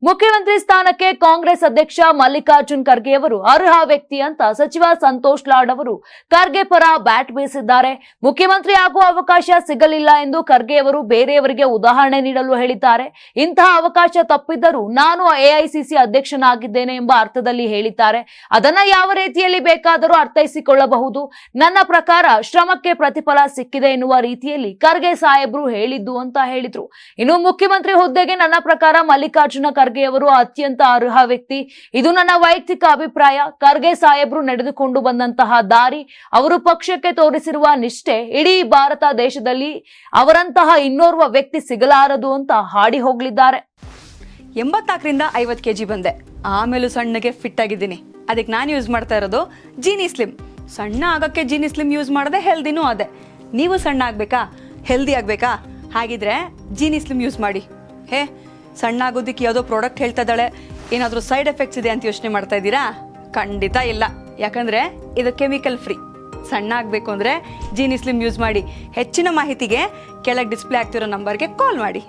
ಮುಖ್ಯಮಂತ್ರಿ ಸ್ಥಾನಕ್ಕೆ ಕಾಂಗ್ರೆಸ್ ಅಧ್ಯಕ್ಷ ಮಲ್ಲಿಕಾರ್ಜುನ್ ಖರ್ಗೆ ಅವರು ಅರ್ಹ ವ್ಯಕ್ತಿ ಅಂತ ಸಚಿವ ಸಂತೋಷ್ ಲಾಡ್ ಅವರು ಖರ್ಗೆ ಪರ ಬ್ಯಾಟ್ ಬೀಸಿದ್ದಾರೆ. ಮುಖ್ಯಮಂತ್ರಿ ಆಗುವ ಅವಕಾಶ ಸಿಗಲಿಲ್ಲ ಎಂದು ಖರ್ಗೆ ಅವರು ಬೇರೆಯವರಿಗೆ ಉದಾಹರಣೆ ನೀಡಲು ಹೇಳಿದ್ದಾರೆ. ಇಂತಹ ಅವಕಾಶ ತಪ್ಪಿದ್ದರೂ ನಾನು ಎಐಸಿಸಿ ಅಧ್ಯಕ್ಷನಾಗಿದ್ದೇನೆ ಎಂಬ ಅರ್ಥದಲ್ಲಿ ಹೇಳಿದ್ದಾರೆ. ಅದನ್ನ ಯಾವ ರೀತಿಯಲ್ಲಿ ಬೇಕಾದರೂ ಅರ್ಥೈಸಿಕೊಳ್ಳಬಹುದು. ನನ್ನ ಪ್ರಕಾರ ಶ್ರಮಕ್ಕೆ ಪ್ರತಿಫಲ ಸಿಕ್ಕಿದೆ ಎನ್ನುವ ರೀತಿಯಲ್ಲಿ ಖರ್ಗೆ ಸಾಹೇಬ್ರು ಹೇಳಿದ್ದು ಅಂತ ಹೇಳಿದ್ರು. ಇನ್ನು ಮುಖ್ಯಮಂತ್ರಿ ಹುದ್ದೆಗೆ ನನ್ನ ಪ್ರಕಾರ ಮಲ್ಲಿಕಾರ್ಜುನ ಖರ್ಗೆ ಅವರು ಅತ್ಯಂತ ಅರ್ಹ ವ್ಯಕ್ತಿ. ಇದು ನನ್ನ ವೈಯಕ್ತಿಕ ಅಭಿಪ್ರಾಯ. ಖರ್ಗೆ ಸಾಹೇಬ್ರು ನಡೆದುಕೊಂಡು ಬಂದಂತಹ ದಾರಿ, ಅವರು ಪಕ್ಷಕ್ಕೆ ತೋರಿಸಿರುವ ನಿಷ್ಠೆ ಇಡೀ ಭಾರತ ದೇಶದಲ್ಲಿ ಅವರಂತಹ ಇನ್ನೋರ್ವ ವ್ಯಕ್ತಿ ಸಿಗಲಾರದು ಅಂತ ಹಾಡಿ ಹೋಗಲಿದ್ದಾರೆ. 84ರಿಂದ 50 kg ಬಂದೆ, ಆಮೇಲೂ ಸಣ್ಣಗೆ ಫಿಟ್ ಆಗಿದ್ದೀನಿ. ಅದಕ್ಕೆ ನಾನು ಯೂಸ್ ಮಾಡ್ತಾ ಇರೋದು ಜೀನಿ ಸ್ಲಿಮ್. ಸಣ್ಣ ಆಗಕ್ಕೆ ಜೀನಿ ಸ್ಲಿಮ್ ಯೂಸ್ ಮಾಡದೆ ಹೆಲ್ದಿನೂ ಅದೇ. ನೀವು ಸಣ್ಣ ಆಗ್ಬೇಕಾ, ಹೆಲ್ದಿ ಆಗ್ಬೇಕಾ? ಹಾಗಿದ್ರೆ ಜೀನಿ ಸ್ಲಿಮ್ ಯೂಸ್ ಮಾಡಿ. ಸಣ್ಣ ಆಗೋದಕ್ಕೆ ಯಾವುದೋ ಪ್ರಾಡಕ್ಟ್ ಹೇಳ್ತಾ ಇದ್ದಾಳೆ, ಏನಾದರೂ ಸೈಡ್ ಎಫೆಕ್ಟ್ಸ್ ಇದೆ ಅಂತ ಯೋಚನೆ ಮಾಡ್ತಾ ಇದ್ದೀರಾ? ಖಂಡಿತ ಇಲ್ಲ, ಯಾಕಂದ್ರೆ ಇದು ಕೆಮಿಕಲ್ ಫ್ರೀ. ಸಣ್ಣ ಆಗಬೇಕು ಅಂದರೆ ಜೀನಿ ಸ್ಲಿಮ್ ಯೂಸ್ ಮಾಡಿ. ಹೆಚ್ಚಿನ ಮಾಹಿತಿಗೆ ಕೆಳಗೆ ಡಿಸ್ಪ್ಲೇ ಆಗ್ತಿರೋ ನಂಬರ್ಗೆ ಕಾಲ್ ಮಾಡಿ.